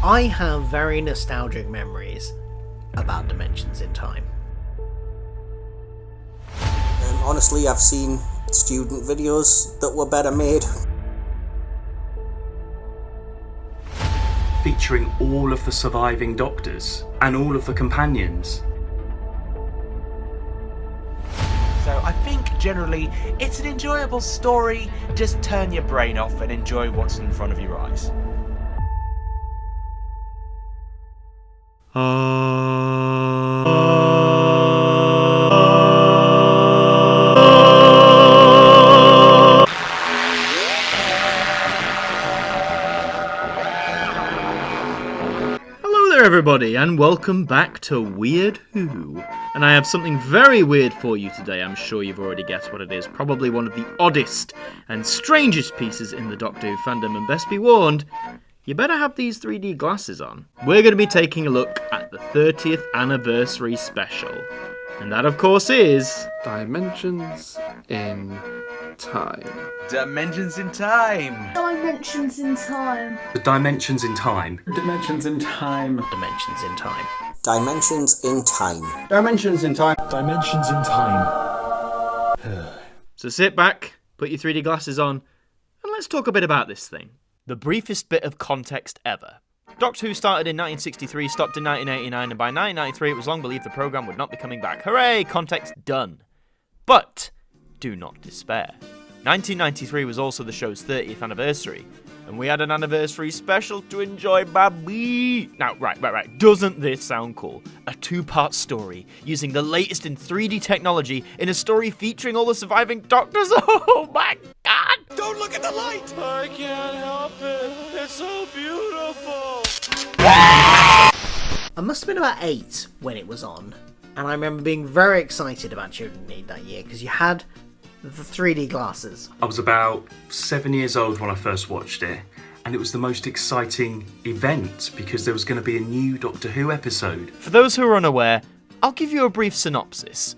I have very nostalgic memories about Dimensions in Time. Honestly, I've seen student videos that were better made. Featuring all of the surviving Doctors and all of the companions. So I think generally it's an enjoyable story. Just turn your brain off and enjoy what's in front of your eyes. Hello there everybody, and welcome back to Weird Who. And I have something very weird for you today. I'm sure you've already guessed what it is. Probably one of the oddest and strangest pieces in the Doctor Who fandom, and best be warned, you better have these 3D glasses on. We're going to be taking a look at the 30th anniversary special. And that, of course, is... Dimensions in Time. Dimensions in Time. Dimensions in Time. The Dimensions in Time. Dimensions in Time. Dimensions in Time. Dimensions in Time. Dimensions in Time. Dimensions in Time. So sit back, put your 3D glasses on, and let's talk a bit about this thing. The briefest bit of context ever. Doctor Who started in 1963, stopped in 1989, and by 1993 it was long believed the programme would not be coming back. Hooray! Context done. But do not despair. 1993 was also the show's 30th anniversary, and we had an anniversary special to enjoy, baby! Now, right. Doesn't this sound cool? A two-part story using the latest in 3D technology in a story featuring all the surviving Doctors? Oh my god! Don't look at the light! I can't help it. It's so beautiful. I must have been about 8 when it was on, and I remember being very excited about Children in Need that year, because you had the 3D glasses. I was about 7 years old when I first watched it, and it was the most exciting event because there was going to be a new Doctor Who episode. For those who are unaware, I'll give you a brief synopsis.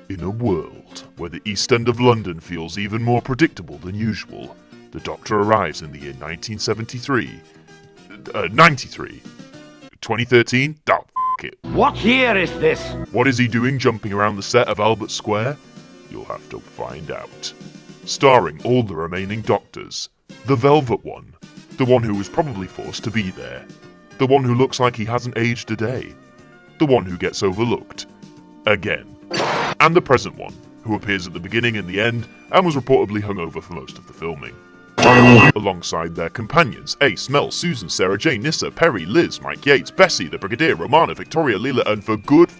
In a world where the East End of London feels even more predictable than usual, the Doctor arrives in the year 1973. 93. 2013? Oh, f*** it. What year is this? What is he doing jumping around the set of Albert Square? You'll have to find out. Starring all the remaining Doctors. The Velvet One. The one who was probably forced to be there. The one who looks like he hasn't aged a day. The one who gets overlooked. Again. And the present one, who appears at the beginning and the end, and was reportedly hungover for most of the filming. Alongside their companions, Ace, Mel, Susan, Sarah Jane, Nissa, Perry, Liz, Mike Yates, Bessie, the Brigadier, Romana, Victoria, Leela, and for good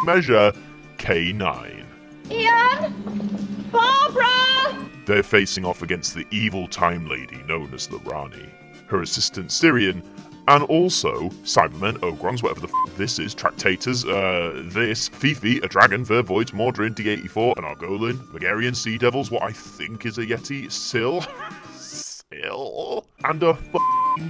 measure, K9. Ian! Barbara! They're facing off against the evil Time Lady known as the Rani, her assistant Syrian, and also Cybermen, Ogrons, whatever the this is, Tractators, this, Fifi, a Dragon, Vervoids, Mordrin, D84, an Argolin, Megarian Sea Devils, what I think is a Yeti, Syl, and a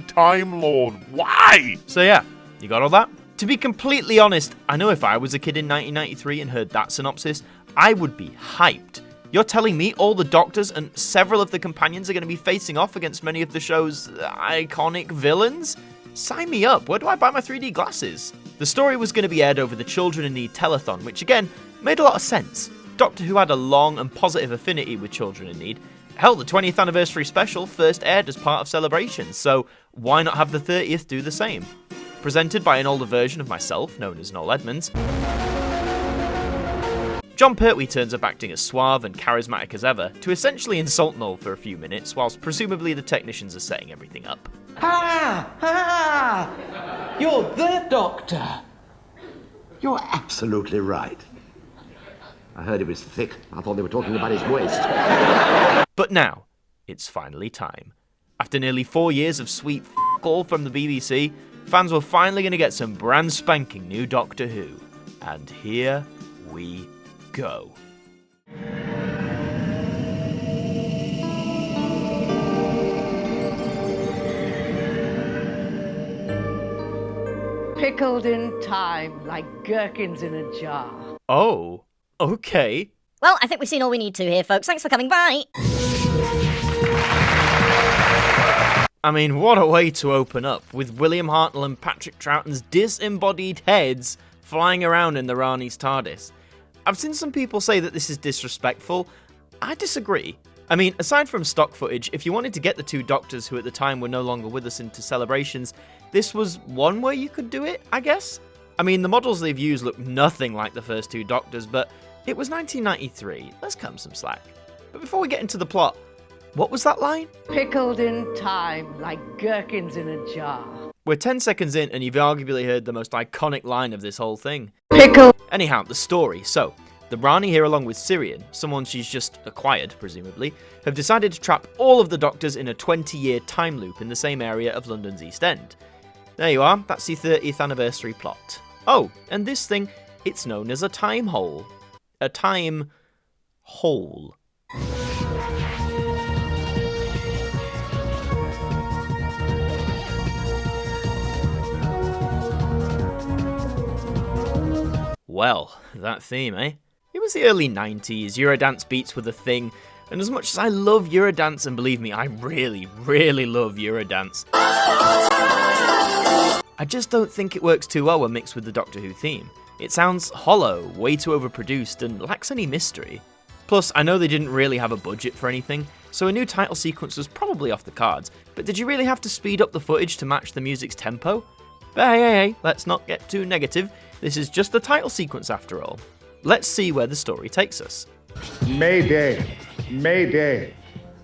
Time Lord. Why? So yeah, you got all that? To be completely honest, I know if I was a kid in 1993 and heard that synopsis, I would be hyped. You're telling me all the Doctors and several of the companions are going to be facing off against many of the show's iconic villains? Sign me up, where do I buy my 3D glasses? The story was going to be aired over the Children in Need telethon, which again, made a lot of sense. Doctor Who had a long and positive affinity with Children in Need. Hell, the 20th anniversary special first aired as part of Celebrations, so why not have the 30th do the same? Presented by an older version of myself, known as Noel Edmonds, John Pertwee turns up acting as suave and charismatic as ever, to essentially insult Noel for a few minutes, whilst presumably the technicians are setting everything up. Ha! You're the Doctor! You're absolutely right. I heard he was thick. I thought they were talking about his waist. But now, it's finally time. After nearly 4 years of sweet all from the BBC, fans were finally going to get some brand spanking new Doctor Who. And here we go. Pickled in time, like gherkins in a jar. Oh, okay. Well, I think we've seen all we need to here, folks. Thanks for coming by. I mean, what a way to open up, with William Hartnell and Patrick Troughton's disembodied heads flying around in the Rani's TARDIS. I've seen some people say that this is disrespectful. I disagree. I mean, aside from stock footage, if you wanted to get the two Doctors who at the time were no longer with us into celebrations, this was one way you could do it, I guess? I mean, the models they've used look nothing like the first two Doctors, but it was 1993. Let's cut 'em some slack. But before we get into the plot, what was that line? Pickled in time, like gherkins in a jar. We're 10 seconds in, and you've arguably heard the most iconic line of this whole thing. Pickle. Anyhow, the story. So, the Rani here, along with Sirian, someone she's just acquired, presumably, have decided to trap all of the Doctors in a 20-year time loop in the same area of London's East End. There you are, that's the 30th anniversary plot. Oh, and this thing, it's known as a time hole. A time hole. Well, that theme, eh? It was the early 90s, Eurodance beats were the thing, and as much as I love Eurodance, and believe me, I really, really love Eurodance, I just don't think it works too well when mixed with the Doctor Who theme. It sounds hollow, way too overproduced, and lacks any mystery. Plus, I know they didn't really have a budget for anything, so a new title sequence was probably off the cards, but did you really have to speed up the footage to match the music's tempo? But hey, let's not get too negative. This is just the title sequence after all. Let's see where the story takes us. Mayday! Mayday!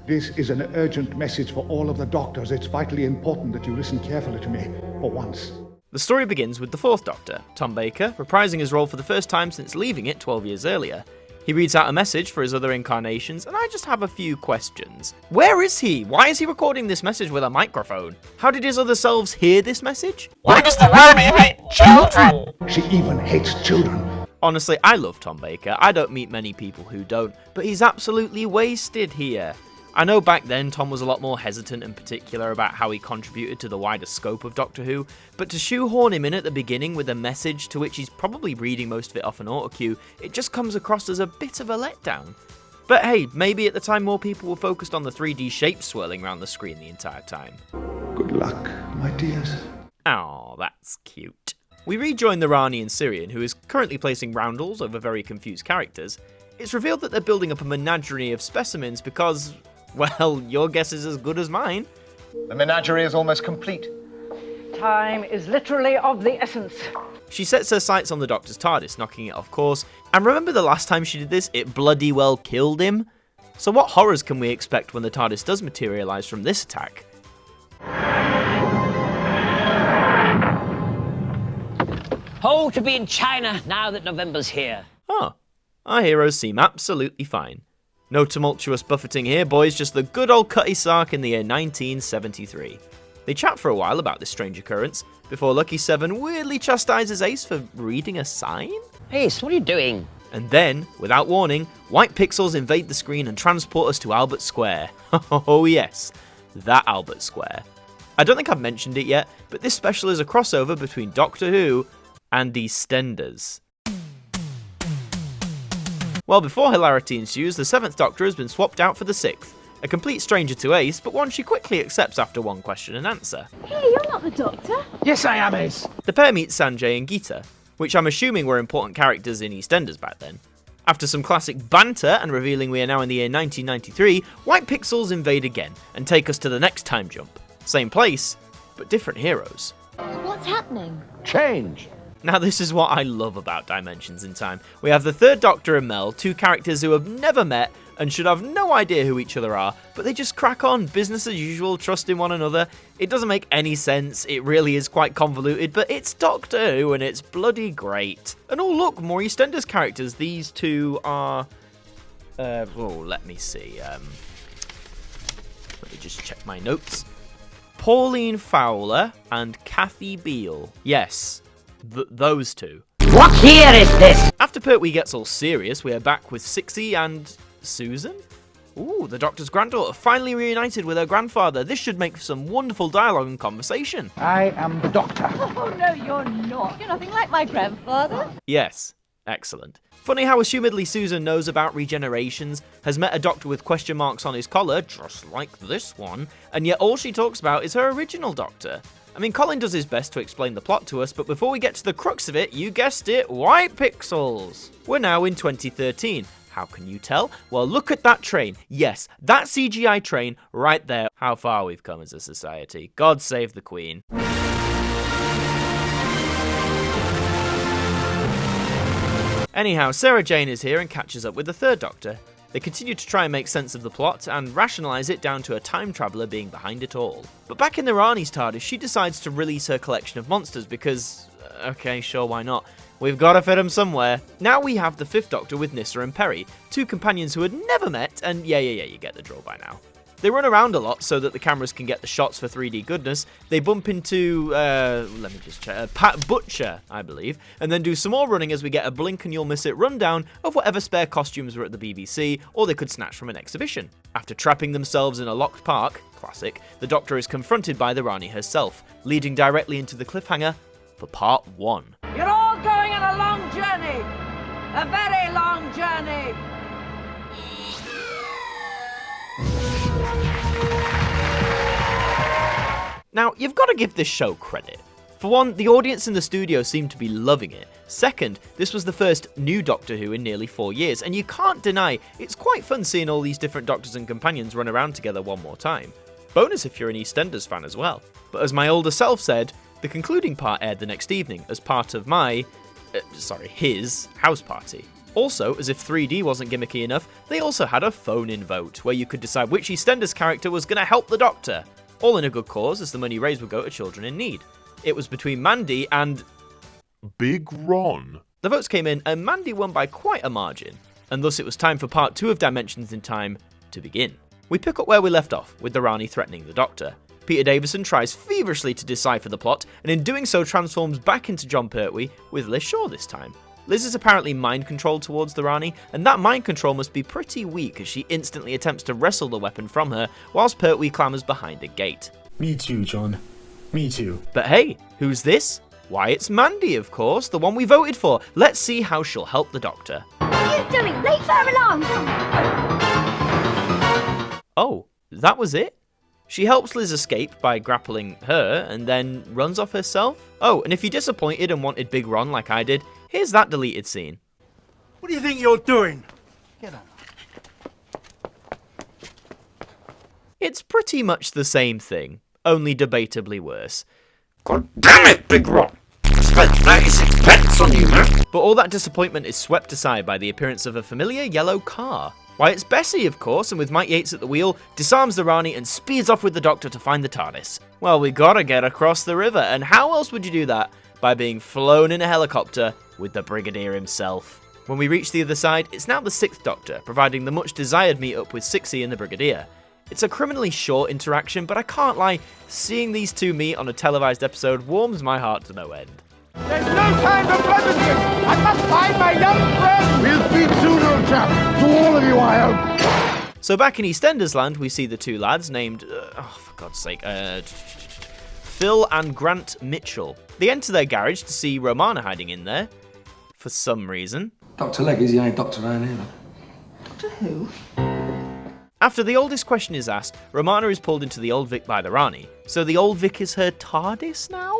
This is an urgent message for all of the Doctors. It's vitally important that you listen carefully to me, for once. The story begins with the fourth Doctor, Tom Baker, reprising his role for the first time since leaving it 12 years earlier. He reads out a message for his other incarnations, and I just have a few questions. Where is he? Why is he recording this message with a microphone? How did his other selves hear this message? Why does the Rani hate children? She even hates children. Honestly, I love Tom Baker. I don't meet many people who don't, but he's absolutely wasted here. I know back then Tom was a lot more hesitant and particular about how he contributed to the wider scope of Doctor Who, but to shoehorn him in at the beginning with a message to which he's probably reading most of it off an autocue, it just comes across as a bit of a letdown. But hey, maybe at the time more people were focused on the 3D shapes swirling around the screen the entire time. Good luck, my dears. Aw, that's cute. We rejoin the Rani and Sirian, who is currently placing roundels over very confused characters. It's revealed that they're building up a menagerie of specimens because, well, your guess is as good as mine. The menagerie is almost complete. Time is literally of the essence. She sets her sights on the Doctor's TARDIS, knocking it off course, and remember the last time she did this, it bloody well killed him? So what horrors can we expect when the TARDIS does materialise from this attack? Oh, to be in China now that November's here. Oh, our heroes seem absolutely fine. No tumultuous buffeting here, boys, just the good old Cutty Sark in the year 1973. They chat for a while about this strange occurrence, before Lucky Seven weirdly chastises Ace for reading a sign? Ace, what are you doing? And then, without warning, white pixels invade the screen and transport us to Albert Square. Oh yes, that Albert Square. I don't think I've mentioned it yet, but this special is a crossover between Doctor Who and EastEnders. Well, before hilarity ensues, the 7th Doctor has been swapped out for the 6th. A complete stranger to Ace, but one she quickly accepts after one question and answer. Hey, you're not the Doctor. Yes, I am, Ace. The pair meet Sanjay and Geeta, which I'm assuming were important characters in EastEnders back then. After some classic banter and revealing we are now in the year 1993, white pixels invade again and take us to the next time jump. Same place, but different heroes. What's happening? Change. Now this is what I love about Dimensions in Time. We have the 3rd Doctor and Mel, two characters who have never met and should have no idea who each other are, but they just crack on, business as usual, trusting one another. It doesn't make any sense, it really is quite convoluted, but it's Doctor Who and it's bloody great. And oh look, more EastEnders characters. These two are... let me see. Let me just check my notes. Pauline Fowler and Kathy Beale. Yes. Those two. What year is this? After Pertwee gets all serious, we are back with Sixie and Susan? Ooh, the Doctor's granddaughter finally reunited with her grandfather. This should make for some wonderful dialogue and conversation. I am the Doctor. Oh, no, you're not. You're nothing like my grandfather. Yes, Excellent. Funny how assumedly Susan knows about regenerations, has met a doctor with question marks on his collar, just like this one, and yet all she talks about is her original doctor. I mean, Colin does his best to explain the plot to us, but before we get to the crux of it, you guessed it, white pixels. We're now in 2013. How can you tell? Well, look at that train. Yes, that CGI train right there. How far we've come as a society. God save the Queen. Anyhow, Sarah Jane is here and catches up with the third Doctor. They continue to try and make sense of the plot and rationalise it down to a time traveller being behind it all. But back in the Rani's TARDIS, she decides to release her collection of monsters because, okay, sure, why not? We've got to fit them somewhere. Now we have the fifth Doctor with Nyssa and Peri, two companions who had never met, and yeah, you get the drill by now. They run around a lot so that the cameras can get the shots for 3D goodness. They bump into, let me just check, Pat Butcher, I believe, and then do some more running as we get a blink and you'll miss it rundown of whatever spare costumes were at the BBC, or they could snatch from an exhibition. After trapping themselves in a locked park, classic, the Doctor is confronted by the Rani herself, leading directly into the cliffhanger for part 1. You're all going on a long journey. A very long journey. Now, you've got to give this show credit. For one, the audience in the studio seemed to be loving it. Second, this was the first new Doctor Who in nearly 4 years, and you can't deny it's quite fun seeing all these different Doctors and companions run around together one more time. Bonus if you're an EastEnders fan as well. But as my older self said, the concluding part aired the next evening as part of his house party. Also, as if 3D wasn't gimmicky enough, they also had a phone-in vote, where you could decide which EastEnders character was going to help the Doctor. All in a good cause, as the money raised would go to children in need. It was between Mandy and Big Ron. The votes came in, and Mandy won by quite a margin, and thus it was time for part 2 of Dimensions in Time to begin. We pick up where we left off, with the Rani threatening the Doctor. Peter Davison tries feverishly to decipher the plot, and in doing so transforms back into John Pertwee, with Liz Shaw this time. Liz is apparently mind-controlled towards the Rani, and that mind control must be pretty weak as she instantly attempts to wrestle the weapon from her, whilst Pertwee clambers behind a gate. Me too, John. Me too. But hey, who's this? Why, it's Mandy, of course, the one we voted for. Let's see how she'll help the Doctor. What are you doing? Late for her alarm! Oh, that was it? She helps Liz escape by grappling her, and then runs off herself? Oh, and if you're disappointed and wanted Big Ron like I did, here's that deleted scene. What do you think you're doing? Get on. It's pretty much the same thing, only debatably worse. God damn it, Big Ron! I spent 36 pence on you, man! But all that disappointment is swept aside by the appearance of a familiar yellow car. Why, it's Bessie, of course, and with Mike Yates at the wheel, disarms the Rani and speeds off with the Doctor to find the TARDIS. Well, we gotta get across the river, and how else would you do that? By being flown in a helicopter with the Brigadier himself. When we reach the other side, it's now the 6th Doctor, providing the much desired meet-up with Sixie and the Brigadier. It's a criminally short interaction, but I can't lie, seeing these two meet on a televised episode warms my heart to no end. There's no time for pleasantries! I must find my young friend! We'll speak soon, old chap. To all of you, I hope. So back in EastEnders land, we see the two lads named, for God's sake, Phil and Grant Mitchell. They enter their garage to see Romana hiding in there, for some reason. Dr. Leggy's the only doctor around here. Doctor Who? After the oldest question is asked, Romana is pulled into the Old Vic by the Rani. So the Old Vic is her TARDIS now?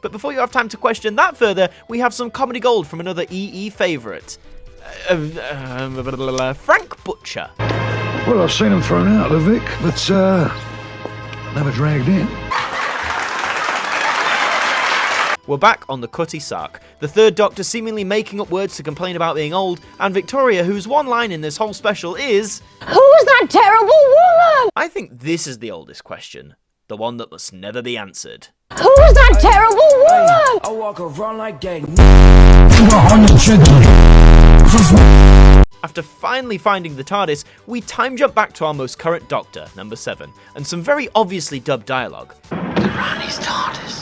But before you have time to question that further, we have some comedy gold from another EE favourite. Frank Butcher. Well, I've seen him thrown out of the Vic, but never dragged in. We're back on the Cutty Sark, the third Doctor seemingly making up words to complain about being old, and Victoria, whose one line in this whole special is... Who's that terrible woman? I think this is the oldest question, the one that must never be answered. Who's that terrible woman? I walk around like that. After finally finding the TARDIS, we time jump back to our most current Doctor, number 7, and some very obviously dubbed dialogue. The Rani's TARDIS.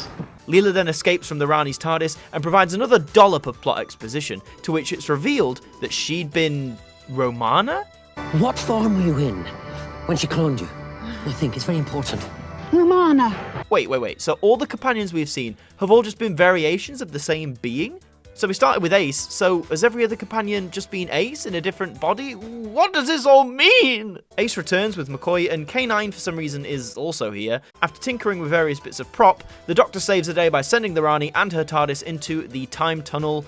Leela then escapes from the Rani's TARDIS and provides another dollop of plot exposition, to which it's revealed that she'd been... Romana? What form were you in when she cloned you? I think it's very important. Romana. Wait, so all the companions we've seen have all just been variations of the same being? So we started with Ace, so has every other companion just been Ace in a different body? What does this all mean? Ace returns with McCoy, and K9 for some reason is also here. After tinkering with various bits of prop, the Doctor saves the day by sending the Rani and her TARDIS into the time tunnel,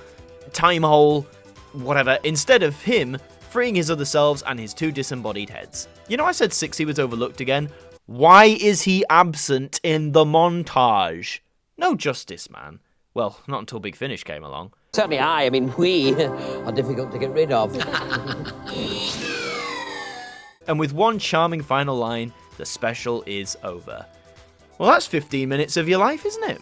time hole, whatever, instead of him freeing his other selves and his 2 disembodied heads. You know, I said 60 was overlooked again. Why is he absent in the montage? No justice, man. Well, not until Big Finish came along. Certainly I mean, we are difficult to get rid of. And with one charming final line, the special is over. Well, that's 15 minutes of your life, isn't it?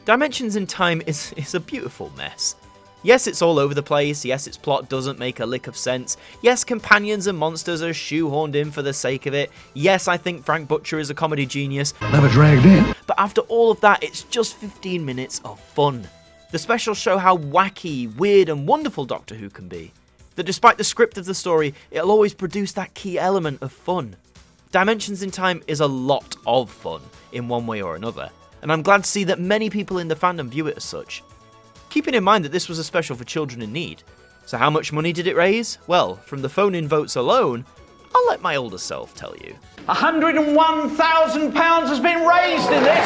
Dimensions in Time is a beautiful mess. Yes, it's all over the place. Yes, its plot doesn't make a lick of sense. Yes, companions and monsters are shoehorned in for the sake of it. Yes, I think Frank Butcher is a comedy genius. Never dragged in. But after all of that, it's just 15 minutes of fun. The specials show how wacky, weird, and wonderful Doctor Who can be. That despite the script of the story, it'll always produce that key element of fun. Dimensions in Time is a lot of fun, in one way or another, and I'm glad to see that many people in the fandom view it as such. Keeping in mind that this was a special for children in need. So how much money did it raise? Well, from the phone-in votes alone, I'll let my older self tell you. £101,000 has been raised in this!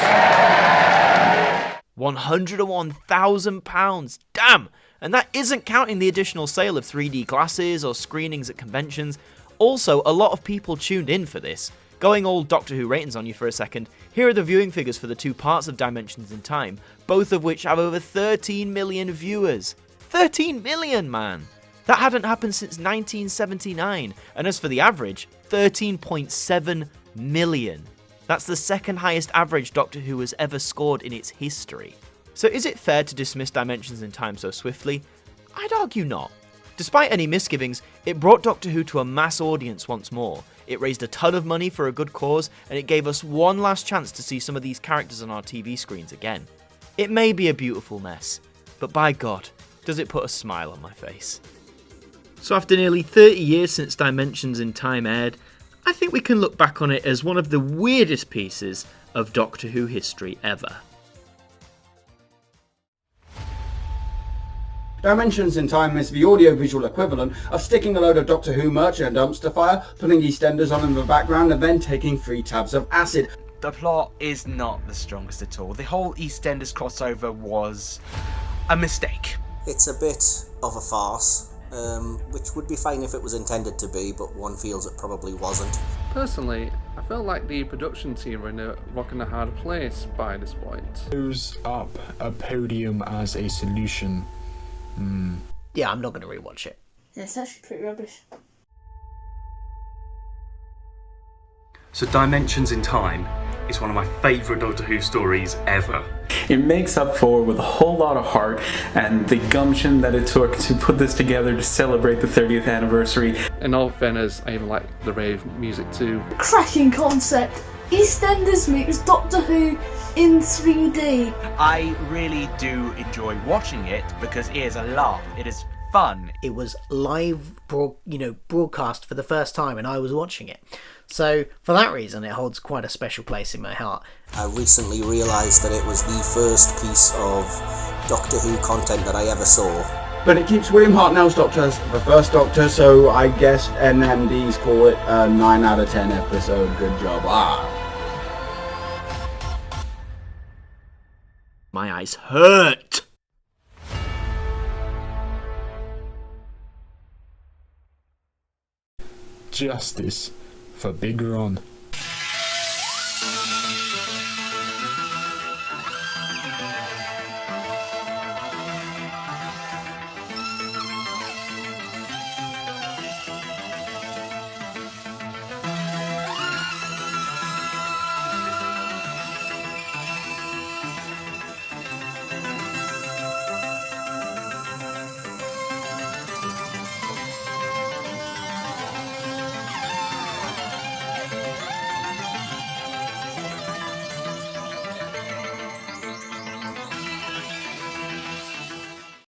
£101,000, damn! And that isn't counting the additional sale of 3D glasses or screenings at conventions. Also, a lot of people tuned in for this. Going all Doctor Who ratings on you for a second, here are the viewing figures for the 2 parts of Dimensions in Time, both of which have over 13 million viewers. 13 million, man! That hadn't happened since 1979, and as for the average, 13.7 million. That's the second highest average Doctor Who has ever scored in its history. So is it fair to dismiss Dimensions in Time so swiftly? I'd argue not. Despite any misgivings, it brought Doctor Who to a mass audience once more. It raised a ton of money for a good cause, and it gave us one last chance to see some of these characters on our TV screens again. It may be a beautiful mess, but by God, does it put a smile on my face. So after nearly 30 years since Dimensions in Time aired, I think we can look back on it as one of the weirdest pieces of Doctor Who history ever. Dimensions in Time is the audio-visual equivalent of sticking a load of Doctor Who merch in a dumpster fire, putting EastEnders on in the background, and then taking 3 tabs of acid. The plot is not the strongest at all. The whole EastEnders crossover was a mistake. It's a bit of a farce, which would be fine if it was intended to be, but one feels it probably wasn't. Personally, I felt like the production team were in a rock and a hard place by this point. Who's up a podium as a solution? Yeah, I'm not going to rewatch it. Yeah, it's actually pretty rubbish. So Dimensions in Time is one of my favourite Doctor Who stories ever. It makes up for with a whole lot of heart and the gumption that it took to put this together to celebrate the 30th anniversary. In all fairness, I even like the rave music too. Cracking concept. EastEnders meets Doctor Who in 3D. I really do enjoy watching it because it is a laugh. It is fun. It was live, broadcast for the first time, and I was watching it. So for that reason, it holds quite a special place in my heart. I recently realised that it was the first piece of Doctor Who content that I ever saw. But it keeps William Hartnell's Doctor as the first Doctor, so I guess NMDs call it a 9 out of 10 episode. Good job. My eyes hurt! Justice for Big Ron.